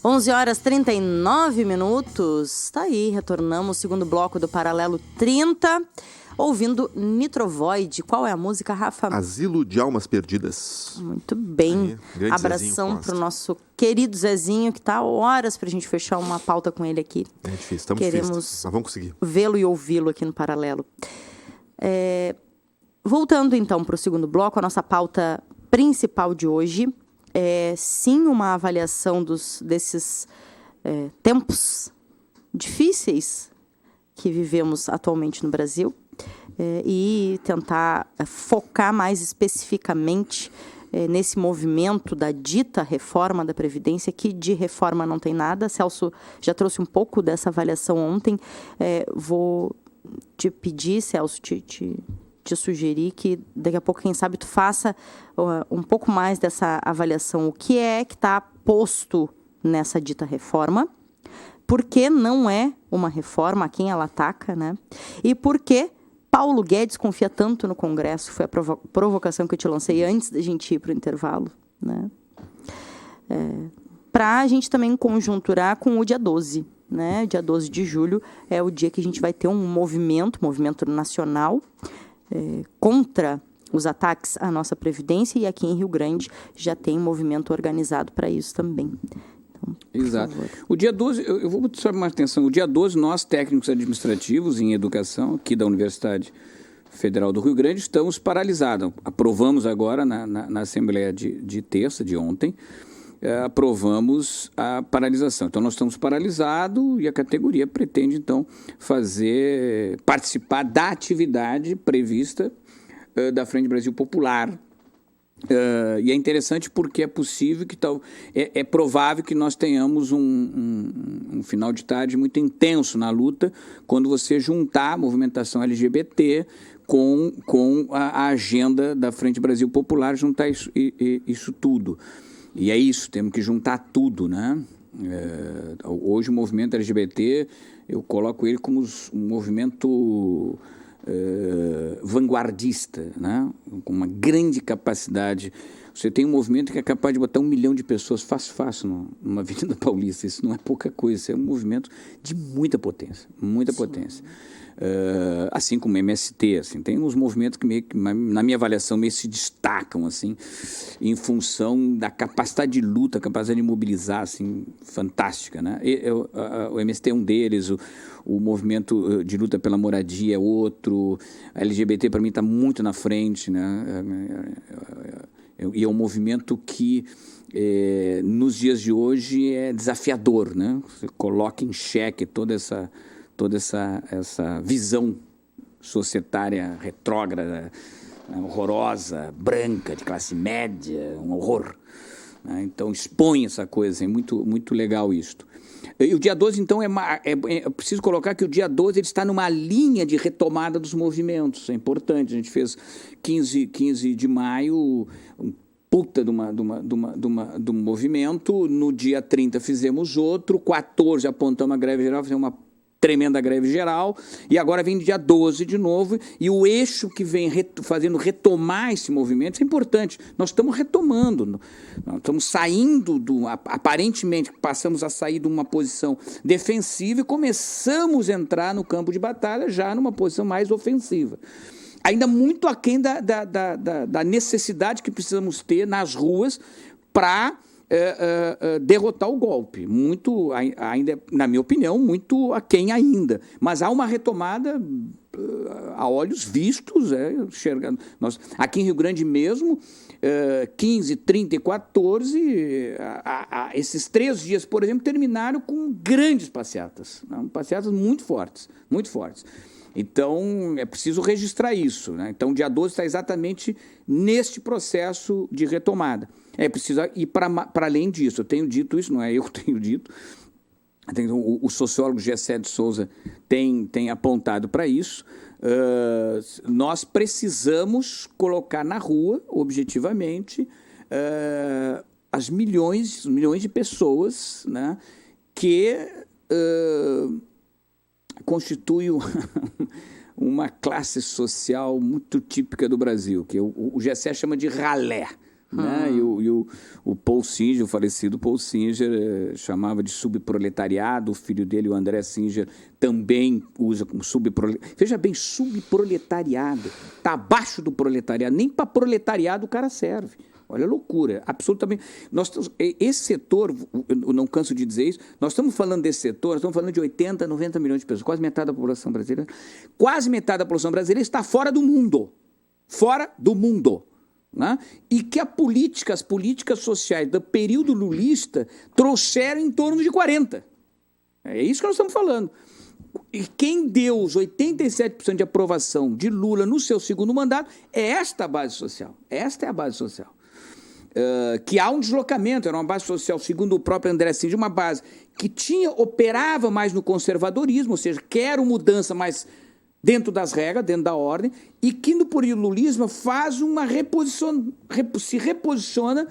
11h39. Tá aí, retornamos, segundo bloco do Paralelo 30, ouvindo Nitrovoid. Qual é a música, Rafa? Asilo de Almas Perdidas. Muito bem. Aí, abração pro nosso querido Zezinho, que tá horas pra gente fechar uma pauta com ele aqui. É difícil, estamos Queremos difíceis, mas vamos conseguir. Vê-lo e ouvi-lo aqui no Paralelo. Voltando então para o segundo bloco, a nossa pauta principal de hoje é sim uma avaliação desses tempos difíceis que vivemos atualmente no Brasil e tentar focar mais especificamente nesse movimento da dita reforma da Previdência, que de reforma não tem nada. Celso já trouxe um pouco dessa avaliação ontem. Vou te pedir, Celso, te sugerir que daqui a pouco, quem sabe, tu faça um pouco mais dessa avaliação. O que é que está posto nessa dita reforma? Por que não é uma reforma? A quem ela ataca, né? E por que Paulo Guedes confia tanto no Congresso? Foi a provocação que eu te lancei antes da gente ir para o intervalo, né? Para a gente também conjunturar com o dia 12, né? Dia 12 de julho é o dia que a gente vai ter um movimento nacional contra os ataques à nossa Previdência, e aqui em Rio Grande já tem movimento organizado para isso também. Então, exato. O dia 12, eu vou chamar mais atenção, o dia 12 nós, técnicos administrativos em educação, aqui da Universidade Federal do Rio Grande, estamos paralisados. Aprovamos agora na Assembleia de terça, de ontem, aprovamos a paralisação. Então, nós estamos paralisados e a categoria pretende, então, participar da atividade prevista da Frente Brasil Popular. E é interessante porque é possível que é provável que nós tenhamos um final de tarde muito intenso na luta quando você juntar a movimentação LGBT com a agenda da Frente Brasil Popular, juntar isso tudo. E é isso, temos que juntar tudo, né? Hoje o movimento LGBT, eu coloco ele como um movimento vanguardista, né? Com uma grande capacidade. Você tem um movimento que é capaz de botar 1 milhão de pessoas fácil numa Avenida Paulista. Isso não é pouca coisa, isso é um movimento de muita potência, muita potência. Assim como o MST, assim, tem uns movimentos que, na minha avaliação, meio se destacam, assim, em função da capacidade de luta, capacidade de mobilizar, assim, fantástica, né? O MST é um deles, o movimento de luta pela moradia é outro, a LGBT, para mim, está muito na frente, né? E é um movimento que, nos dias de hoje, é desafiador, né? Você coloca em xeque toda essa visão societária retrógrada, horrorosa, branca, de classe média, um horror. Né? Então, expõe essa coisa, é muito, muito legal isto. E o dia 12, então, preciso colocar que o dia 12 ele está numa linha de retomada dos movimentos, é importante. A gente fez 15 de maio, puta de um movimento, no dia 30 fizemos outro, 14 apontamos a greve geral, fizemos uma tremenda greve geral, e agora vem dia 12 de novo, e o eixo que vem fazendo retomar esse movimento, isso é importante, nós estamos retomando, nós estamos saindo, aparentemente passamos a sair de uma posição defensiva e começamos a entrar no campo de batalha já numa posição mais ofensiva. Ainda muito aquém da necessidade que precisamos ter nas ruas para derrotar o golpe. Muito, ainda, na minha opinião, muito aquém ainda. Mas há uma retomada a olhos vistos. Aqui em Rio Grande mesmo, 15, 30 e 14, esses 3 dias, por exemplo, terminaram com grandes passeatas. Passeatas muito fortes, muito fortes. Então, é preciso registrar isso, né? Então, o dia 12 está exatamente neste processo de retomada. É preciso ir para além disso. Eu tenho dito isso, não é eu que tenho dito. O sociólogo Gessé de Souza tem apontado para isso. Nós precisamos colocar na rua, objetivamente, as milhões de pessoas, né, que constitui uma classe social muito típica do Brasil, que o Gessé chama de ralé. Né? E o Paul Singer, o falecido Paul Singer, chamava de subproletariado. O filho dele, o André Singer, também usa como subproletariado. Veja bem, subproletariado. Está abaixo do proletariado. Nem para proletariado o cara serve. Olha a loucura, absolutamente. Esse setor, eu não canso de dizer isso, nós estamos falando desse setor, nós estamos falando de 80, 90 milhões de pessoas, quase metade da população brasileira. Quase metade da população brasileira está fora do mundo. Fora do mundo. Né? E que as políticas sociais do período lulista trouxeram em torno de 40. É isso que nós estamos falando. E quem deu os 87% de aprovação de Lula no seu segundo mandato é esta base social. Esta é a base social. Que há um deslocamento, era uma base social, segundo o próprio André Singer, uma base que operava mais no conservadorismo, ou seja, quero mudança mais dentro das regras, dentro da ordem, e que no período lulismo faz uma se reposiciona,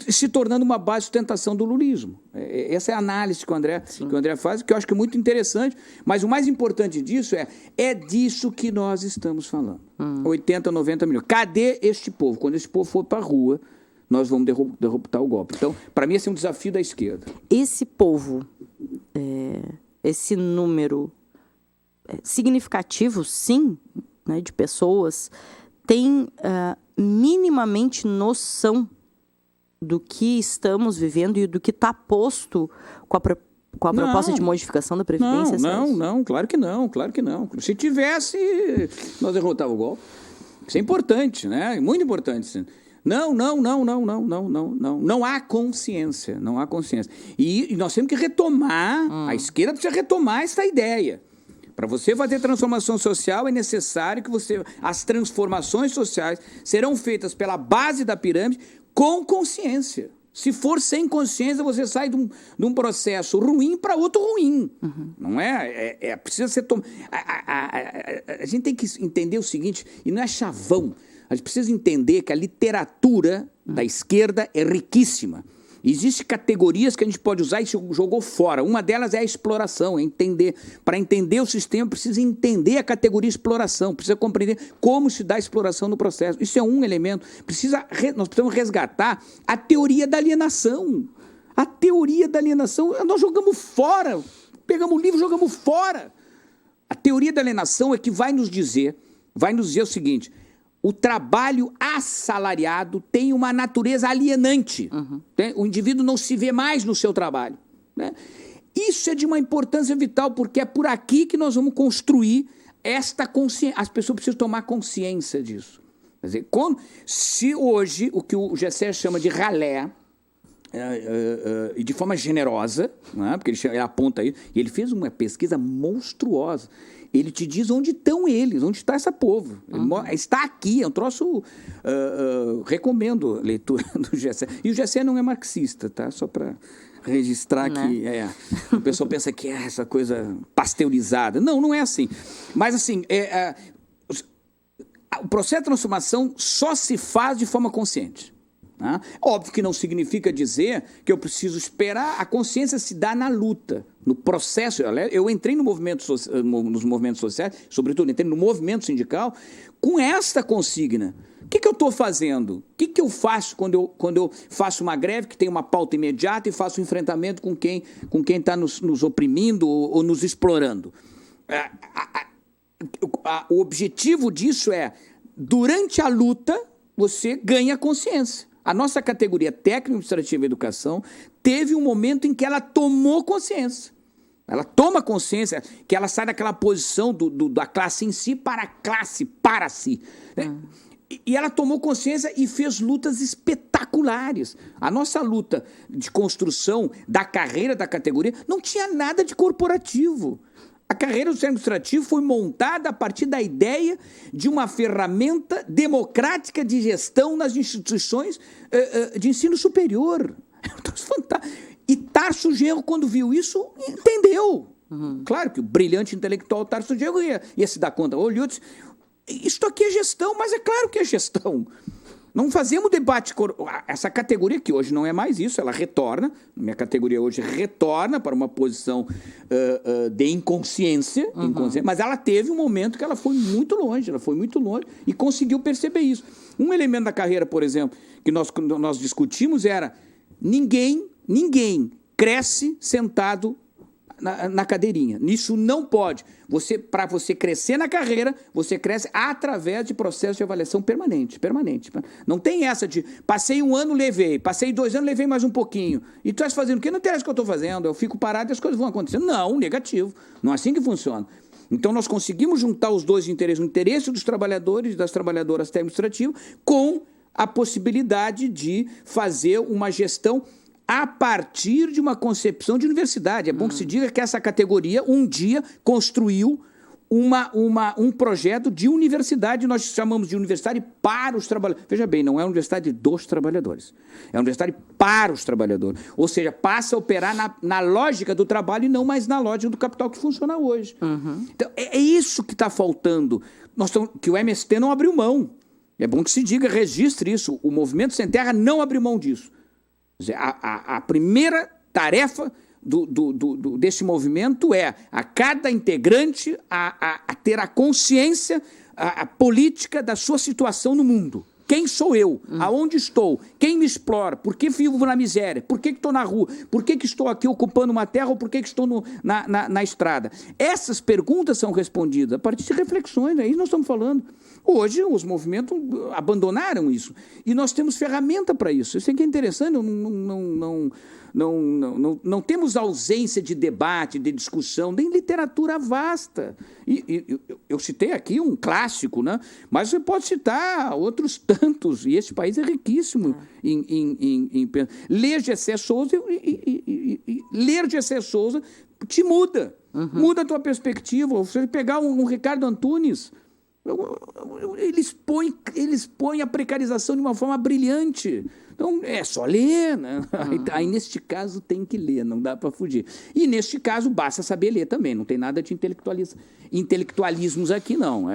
se tornando uma base de sustentação do lulismo. Essa é a análise que o André faz, que eu acho que é muito interessante, mas o mais importante disso é disso que nós estamos falando. 80, 90 milhões. Cadê este povo? Quando esse povo for para a rua, nós vamos derrotar o golpe. Então, para mim, esse é um desafio da esquerda. Esse povo, esse número significativo, sim, né, de pessoas, tem minimamente noção do que estamos vivendo e do que está posto com a proposta de modificação da Previdência? Não, claro que não. Se tivesse, nós derrotávamos o golpe. Isso é importante, né? Muito importante. Não há consciência, não há consciência. E nós temos que retomar, a esquerda precisa retomar essa ideia. Para você fazer transformação social é necessário que as transformações sociais serão feitas pela base da pirâmide com consciência. Se for sem consciência, você sai de um processo ruim para outro ruim. Não é? Precisa ser a gente tem que entender o seguinte, e não é chavão. A gente precisa entender que a literatura da esquerda é riquíssima. Existem categorias que a gente pode usar e jogou fora. Uma delas é a exploração, entender. Para entender o sistema, precisa entender a categoria exploração, precisa compreender como se dá a exploração no processo. Isso é um elemento. Nós precisamos resgatar a teoria da alienação. A teoria da alienação, nós jogamos fora. Pegamos o livro e jogamos fora. A teoria da alienação é que vai nos dizer o seguinte: o trabalho assalariado tem uma natureza alienante. O indivíduo não se vê mais no seu trabalho. Né? Isso é de uma importância vital, porque é por aqui que nós vamos construir esta consciência. As pessoas precisam tomar consciência disso. Quer dizer, se hoje o que o Gessé chama de ralé, e de forma generosa, né? Porque ele aponta aí, e ele fez uma pesquisa monstruosa. Ele te diz onde estão eles, onde está esse povo. Ele está aqui, é um troço... recomendo a leitura do Gessé. E o Gessé não é marxista, tá? Só para registrar que o pessoal pensa que é essa coisa pasteurizada. Não é assim. Mas, assim, o processo de transformação só se faz de forma consciente. Né? Óbvio que não significa dizer que eu preciso esperar. A consciência se dá na luta, no processo. Eu entrei nos movimentos sociais, sobretudo entrei no movimento sindical, com esta consigna. O que eu estou fazendo? O que eu faço quando eu faço uma greve que tem uma pauta imediata e faço um enfrentamento com quem está nos oprimindo ou nos explorando? O objetivo disso é, durante a luta, você ganha consciência. A nossa categoria técnico-administrativa e educação teve um momento em que ela tomou consciência. Ela toma consciência que ela sai daquela posição da classe em si para a classe para si. Né? E ela tomou consciência e fez lutas espetaculares. A nossa luta de construção da carreira da categoria não tinha nada de corporativo. A carreira do sistema administrativo foi montada a partir da ideia de uma ferramenta democrática de gestão nas instituições de ensino superior. E Tarso Genro, quando viu isso, entendeu. Claro que o brilhante intelectual Tarso Genro ia se dar conta. Olhou e disse, isto aqui é gestão, mas é claro que é gestão. Não fazemos debate. Essa categoria, que hoje não é mais isso, ela retorna. Minha categoria hoje retorna para uma posição de inconsciência, mas ela teve um momento que ela foi muito longe, e conseguiu perceber isso. Um elemento da carreira, por exemplo, que nós discutimos era ninguém cresce sentado na cadeirinha. Isso não pode. Para você crescer na carreira, você cresce através de processo de avaliação permanente. Não tem essa de passei 1 ano, levei, passei 2 anos, levei mais um pouquinho. E tu estás fazendo o quê? Não interessa o que eu estou fazendo, eu fico parado e as coisas vão acontecendo. Não, negativo. Não é assim que funciona. Então, nós conseguimos juntar os dois interesses, o interesse dos trabalhadores e das trabalhadoras administrativas com a possibilidade de fazer uma gestão a partir de uma concepção de universidade. É bom que se diga que essa categoria, um dia, construiu um projeto de universidade, nós chamamos de universidade para os trabalhadores. Veja bem, não é uma universidade dos trabalhadores, é uma universidade para os trabalhadores. Ou seja, passa a operar na lógica do trabalho e não mais na lógica do capital que funciona hoje. Então, é isso que está faltando. Que o MST não abriu mão. É bom que se diga, registre isso. O Movimento Sem Terra não abriu mão disso. A primeira tarefa desse movimento é a cada integrante a ter a consciência a política da sua situação no mundo. Quem sou eu? Aonde estou? Quem me explora? Por que vivo na miséria? Por que estou na rua? Por que estou aqui ocupando uma terra ou por que estou na estrada? Essas perguntas são respondidas a partir de reflexões, é isso que nós estamos falando. Hoje, os movimentos abandonaram isso. E nós temos ferramenta para isso. Isso é que é interessante. Não temos ausência de debate, de discussão, nem literatura vasta. Eu citei aqui um clássico, né? Mas você pode citar outros tantos. E esse país é riquíssimo em ler Gessé Souza ler Gessé Souza te muda. Muda a tua perspectiva. Você pegar um Ricardo Antunes... Eles põem a precarização de uma forma brilhante. Então, é só ler, né? Aí, neste caso, tem que ler, não dá para fugir. E, neste caso, basta saber ler também. Não tem nada de intelectualismos aqui, não.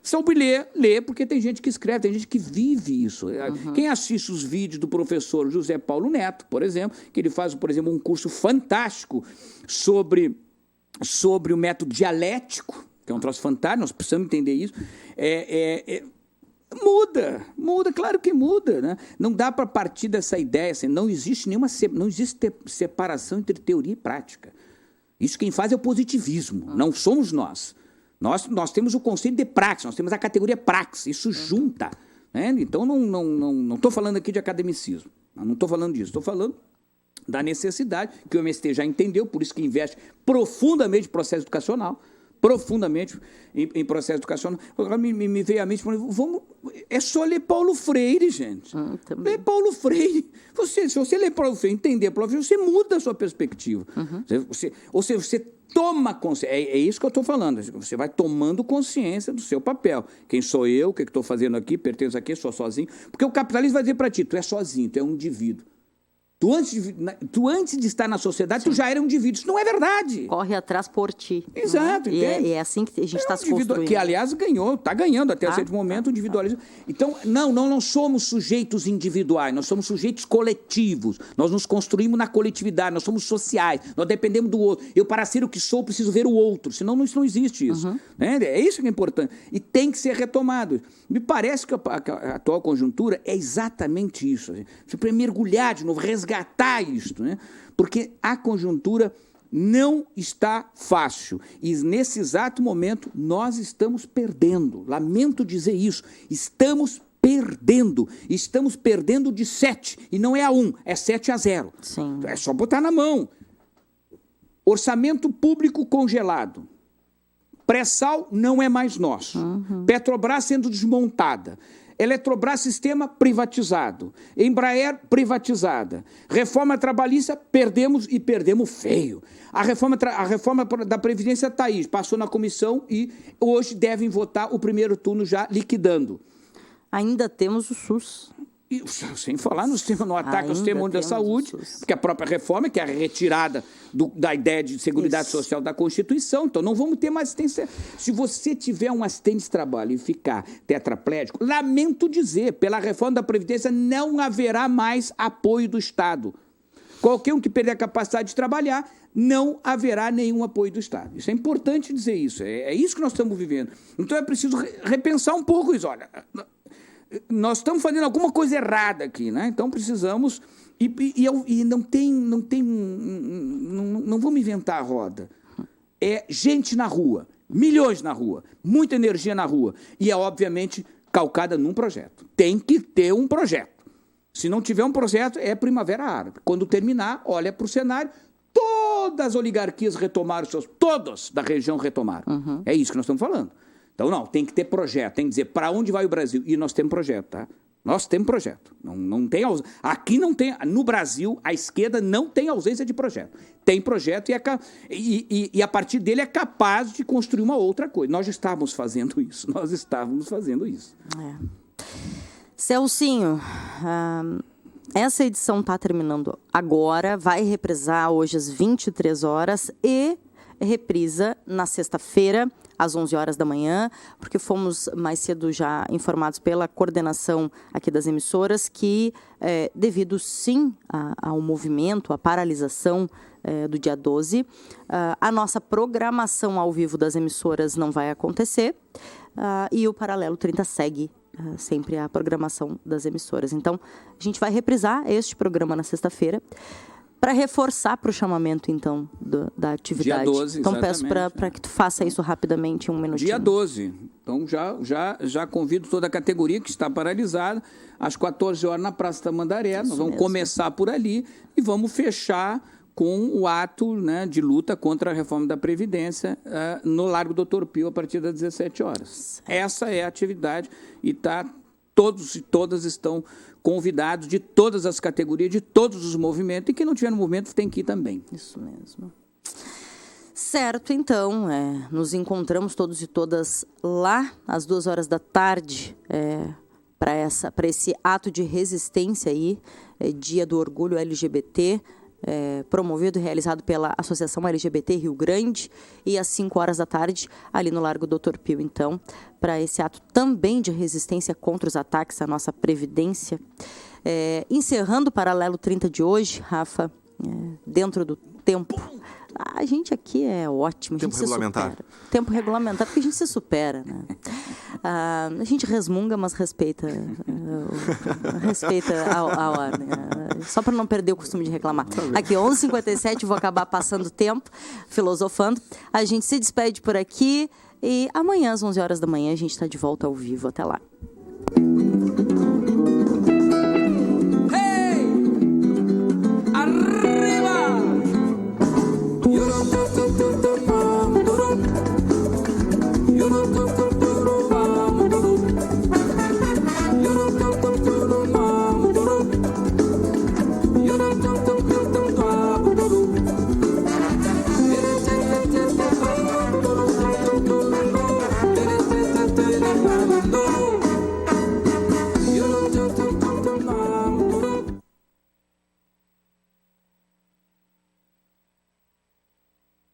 Sobre ler, porque tem gente que escreve, tem gente que vive isso. Quem assiste os vídeos do professor José Paulo Neto, por exemplo, que ele faz, por exemplo, um curso fantástico sobre o método dialético, que é um troço fantástico, nós precisamos entender isso, muda, claro que muda, né? Não dá para partir dessa ideia, assim, não existe separação entre teoria e prática. Isso quem faz é o positivismo, não somos nós. Nós temos o conceito de praxis, nós temos a categoria praxis, isso junta. Né? Então, não estou falando aqui de academicismo, não estou falando disso, estou falando da necessidade, que o MST já entendeu, por isso que investe profundamente no processo educacional, em processo educacional. Me veio à mente, é só ler Paulo Freire, gente. Ler Paulo Freire. Se você ler Paulo Freire, entender Paulo Freire, você muda a sua perspectiva. Você toma consciência. É isso que eu estou falando. Você vai tomando consciência do seu papel. Quem sou eu? O que estou fazendo aqui? Pertenço aqui? Sou sozinho? Porque o capitalismo vai dizer para ti, tu é sozinho, tu é um indivíduo. Tu antes de estar na sociedade, tu já era um indivíduo. Isso não é verdade. Corre atrás por ti. Exato. E é assim que a gente está se construindo. Que, aliás, está ganhando até certo momento o individualismo. Então, não somos sujeitos individuais, nós somos sujeitos coletivos. Nós nos construímos na coletividade, nós somos sociais, nós dependemos do outro. Eu, para ser o que sou, preciso ver o outro, senão isso não existe isso. Né? É isso que é importante. E tem que ser retomado. Me parece que a atual conjuntura é exatamente isso. Você precisa mergulhar de novo, resgatar isto, né? Porque a conjuntura não está fácil e nesse exato momento nós estamos perdendo, lamento dizer isso, estamos perdendo de 7 e não é a 1, é 7-0. Sim. É só botar na mão. Orçamento público congelado, pré-sal não é mais nosso, Petrobras sendo desmontada, Eletrobras sistema privatizado, Embraer privatizada, reforma trabalhista perdemos e perdemos feio. A reforma da Previdência está aí, passou na comissão e hoje devem votar o primeiro turno já liquidando. Ainda temos o SUS. Sem falar no ataque ao sistema único da saúde, porque a própria reforma, que é a retirada da ideia de seguridade social da Constituição, então não vamos ter mais assistência. Se você tiver um assistente de trabalho e ficar tetraplégico, lamento dizer, pela reforma da Previdência não haverá mais apoio do Estado. Qualquer um que perder a capacidade de trabalhar, não haverá nenhum apoio do Estado. Isso é importante dizer isso, é isso que nós estamos vivendo. Então é preciso repensar um pouco isso, olha... Nós estamos fazendo alguma coisa errada aqui, né? Então precisamos não vamos inventar a roda. É gente na rua, milhões na rua, muita energia na rua e é obviamente calcada num projeto. Tem que ter um projeto. Se não tiver um projeto, é Primavera Árabe. Quando terminar, olha para o cenário, todas as oligarquias retomaram todas da região retomaram. É isso que nós estamos falando. Então, não, tem que ter projeto, tem que dizer para onde vai o Brasil. E nós temos projeto, tá? Nós temos projeto. Não tem aqui não tem, no Brasil, a esquerda não tem ausência de projeto. Tem projeto e a partir dele é capaz de construir uma outra coisa. Nós estávamos fazendo isso. Celcinho, essa edição está terminando agora, vai reprisar hoje às 23 horas e reprisa na sexta-feira, às 11 horas da manhã, porque fomos mais cedo já informados pela coordenação aqui das emissoras que, devido sim ao movimento, à paralisação do dia 12, a nossa programação ao vivo das emissoras não vai acontecer e o Paralelo 30 segue sempre a programação das emissoras. Então, a gente vai reprisar este programa na sexta-feira. para reforçar para o chamamento, então, da atividade. Dia 12, então, peço exatamente, para que tu faça isso rapidamente, em um minutinho. Dia 12. Então, já convido toda a categoria que está paralisada, às 14 horas na Praça Tamandaré. Nós vamos começar por ali e vamos fechar com o ato, né, de luta contra a reforma da Previdência no Largo Doutor Pio, a partir das 17 horas. Essa é a atividade e todos e todas estão convidados, de todas as categorias, de todos os movimentos, e quem não tiver no movimento tem que ir também. Isso mesmo. Certo, então, nos encontramos todos e todas lá às 2 horas da tarde para esse ato de resistência aí, Dia do Orgulho LGBT, promovido e realizado pela Associação LGBT Rio Grande, e às 5 horas da tarde, ali no Largo Doutor Pio, então, para esse ato também de resistência contra os ataques à nossa Previdência. Encerrando o Paralelo 30 de hoje, Rafa, dentro do tempo. A gente aqui é ótimo, a gente se supera. Tempo regulamentar, porque a gente se supera, né? A gente resmunga, mas respeita a ordem. Só para não perder o costume de reclamar. Aqui, 11h57, vou acabar passando tempo, filosofando. A gente se despede por aqui e amanhã, às 11 horas da manhã, a gente está de volta ao vivo. Até lá.